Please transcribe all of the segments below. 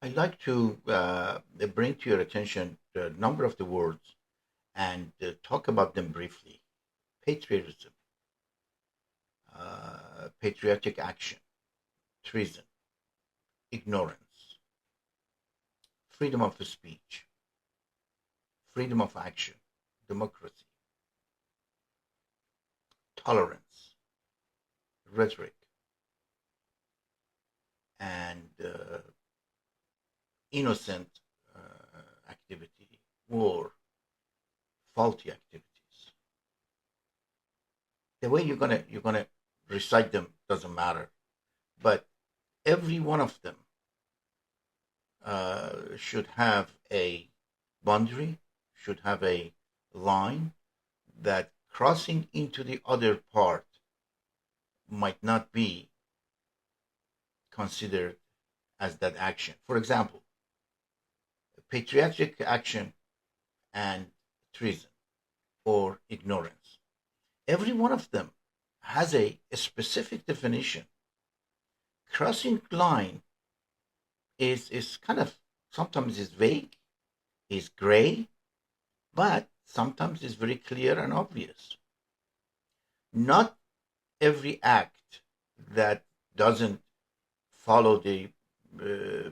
I'd like to bring to your attention a number of the words and talk about them briefly. Patriotism, patriotic action, treason, ignorance, freedom of speech, freedom of action, democracy, tolerance, rhetoric, and innocent activity or faulty activities. The way you're gonna recite them doesn't matter, but every one of them should have a boundary, should have a line that crossing into the other part might not be considered as that action. For example, patriotic action and treason or ignorance. Every one of them has a specific definition. Crossing line is kind of sometimes is vague, is gray, but sometimes is very clear and obvious. Not every act that doesn't follow the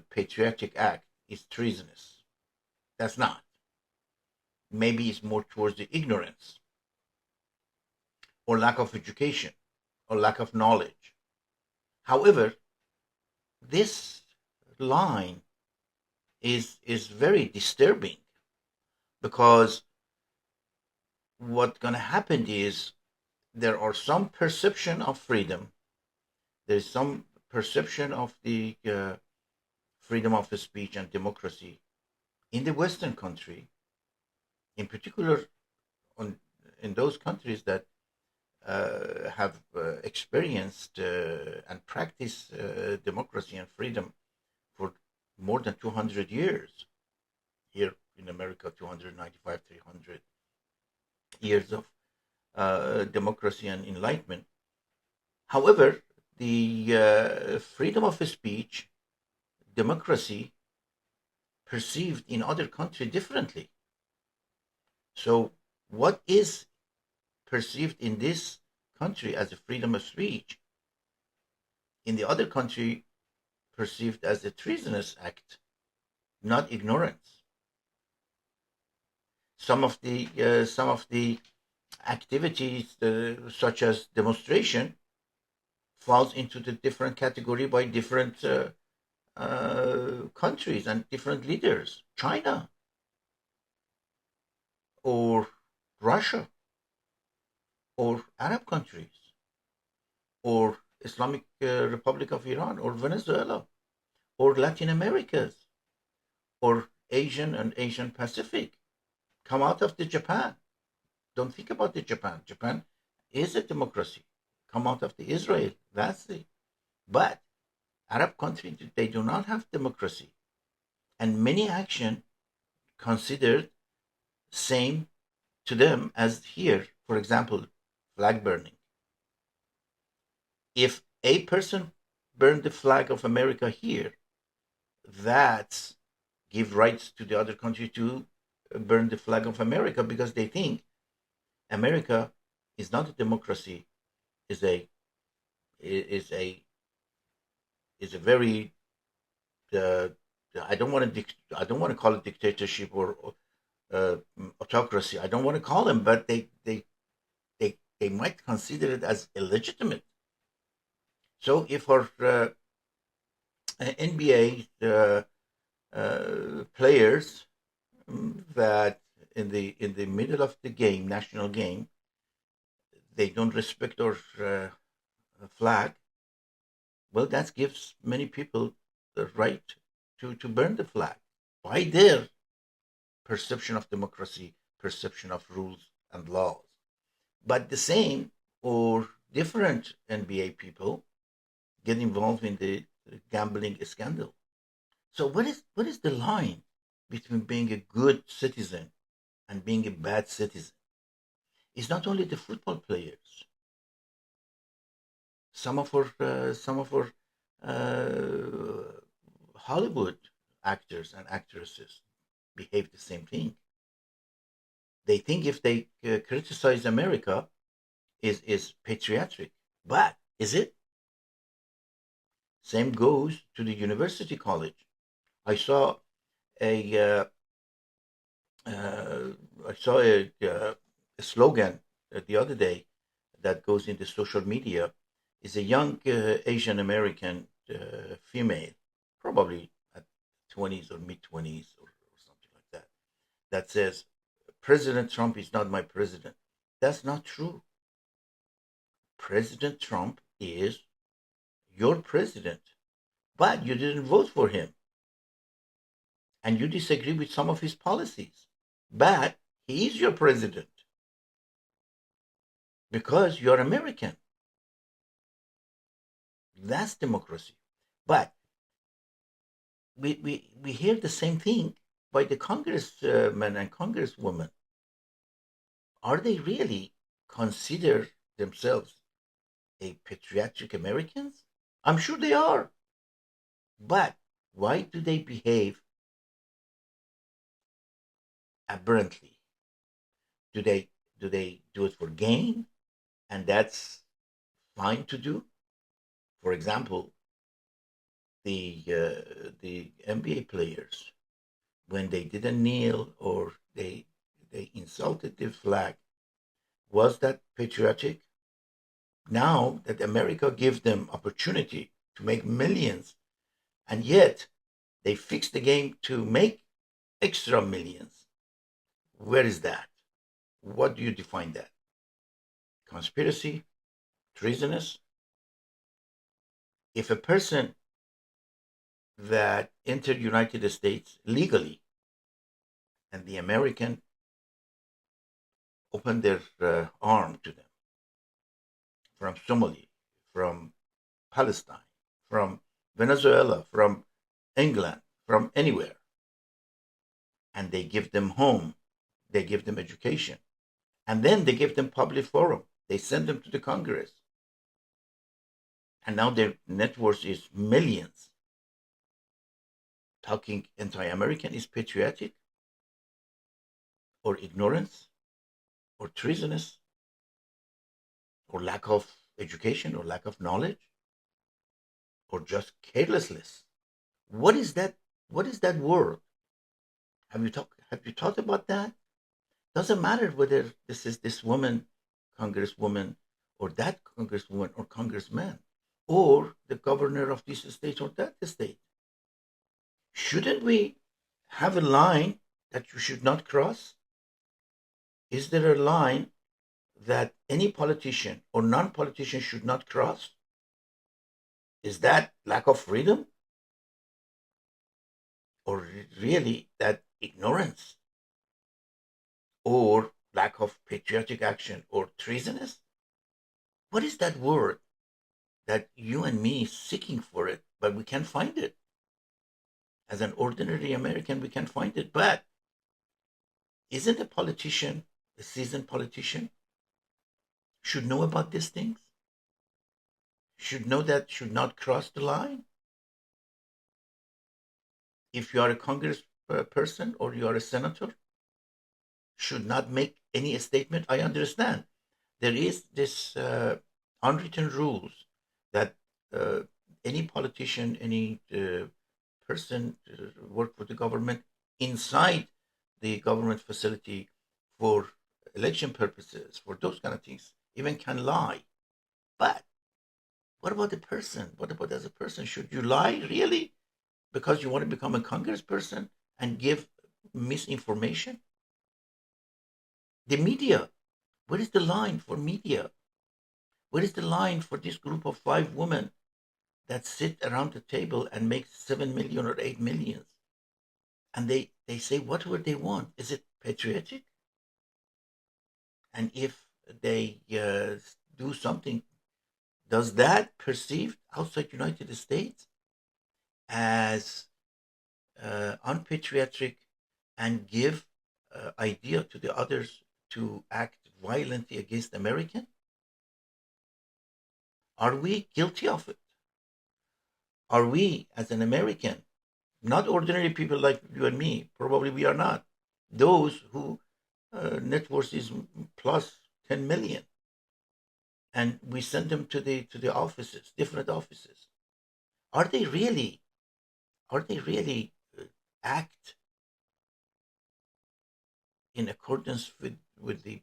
patriotic act is treasonous. That's not. Maybe it's more towards the ignorance or lack of education or lack of knowledge. However, this line is very disturbing because what's going to happen is there are some perception of freedom. There's some perception of the freedom of speech and democracy in the Western country, in particular, on in those countries that have experienced and practiced democracy and freedom for more than 200 years. Here in America, 295, 300 years of democracy and enlightenment. However, the freedom of speech, democracy, perceived in other countries differently. So, what is perceived in this country as a freedom of speech, in the other country perceived as a treasonous act, not ignorance. Some of the activities, such as demonstration, falls into the different category by different countries and different leaders. China or Russia or Arab countries or Islamic Republic of Iran or Venezuela or Latin Americas or Asian and Asian Pacific come out of the Japan. Don't think about the Japan. Japan is a democracy. Come out of the Israel. That's it. But Arab countries, they do not have democracy. And many action considered same to them as here. For example, flag burning. If a person burned the flag of America here, that's give rights to the other country to burn the flag of America because they think America is not a democracy, is a is a very uh, I don't want to call it dictatorship or uh, autocracy. I don't want to call them, but they might consider it as illegitimate. So if our NBA players that in the middle of the game, national game, they don't respect our flag, well, that gives many people the right to burn the flag by their perception of democracy, perception of rules and laws. But the same or different NBA people get involved in the gambling scandal. So what is the line between being a good citizen and being a bad citizen? It's not only the football players. Some of our Hollywood actors and actresses behave the same thing. They think if they criticize America is patriotic, but is it? Same goes to the university college. I saw a uh, I saw a slogan the other day that goes into social media. Is a young Asian American female, probably at 20s or mid 20s or something like that, that says, President Trump is not my president. That's not true. President Trump is your president, but you didn't vote for him and you disagree with some of his policies. But he is your president because you're American. That's democracy. But we hear the same thing by the congressmen and congresswomen. Are they really consider themselves a patriotic Americans? I'm sure they are. But why do they behave aberrantly? Do they do it for gain? And that's fine to do. For example, the NBA players, when they didn't kneel or they insulted the flag, was that patriotic? Now that America gives them opportunity to make millions, and yet they fix the game to make extra millions. Where is that? What do you define that? Conspiracy? Treasonous? If a person that entered United States legally and the American opened their arm to them from Somalia, from Palestine, from Venezuela, from England, from anywhere, and they give them home, they give them education, and then they give them public forum. They send them to the Congress, and now their net worth is millions. Talking anti-American is patriotic, or ignorance, or treasonous, or lack of education, or lack of knowledge, or just carelessness. What is that? What is that word? Have you thought about that? Doesn't matter whether this is this woman, congresswoman, or that congresswoman or congressman, or the governor of this state or that state. Shouldn't we have a line that you should not cross? Is there a line that any politician or non-politician should not cross? Is that lack of freedom? Or really that ignorance? Or lack of patriotic action or treasonous? What is that word that you and me is seeking for it, but we can't find it? As an ordinary American, we can't find it. But isn't a politician, a seasoned politician, should know about these things? Should know that should not cross the line? If you are a congress person or you are a senator, should not make any statement. I understand there is this unwritten rules that uh, any politician, any person work for the government inside the government facility for election purposes, for those kind of things, even can lie. But what about the person? What about as a person? Should you lie really because you want to become a congressperson and give misinformation? The media. Where is the line for media? Where is the line for this group of five women that sit around the table and make 7 million or 8 million? And they say whatever they want. Is it patriotic? And if they do something, does that perceived outside United States as unpatriotic and give idea to the others to act violently against American? Are we guilty of it? Are we, as an American, Not ordinary people like you and me. Probably we are not. Those who net worth is plus 10 million, and we send them to the offices, different offices. Are they really? Are they really act in accordance with the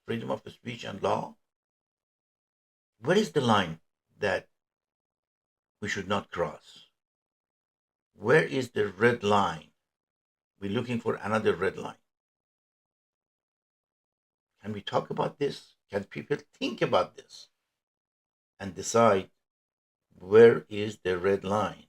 freedom of speech and law? Where is the line that we should not cross? Where is the red line? We're looking for another red line. Can we talk about this? Can people think about this and decide where is the red line?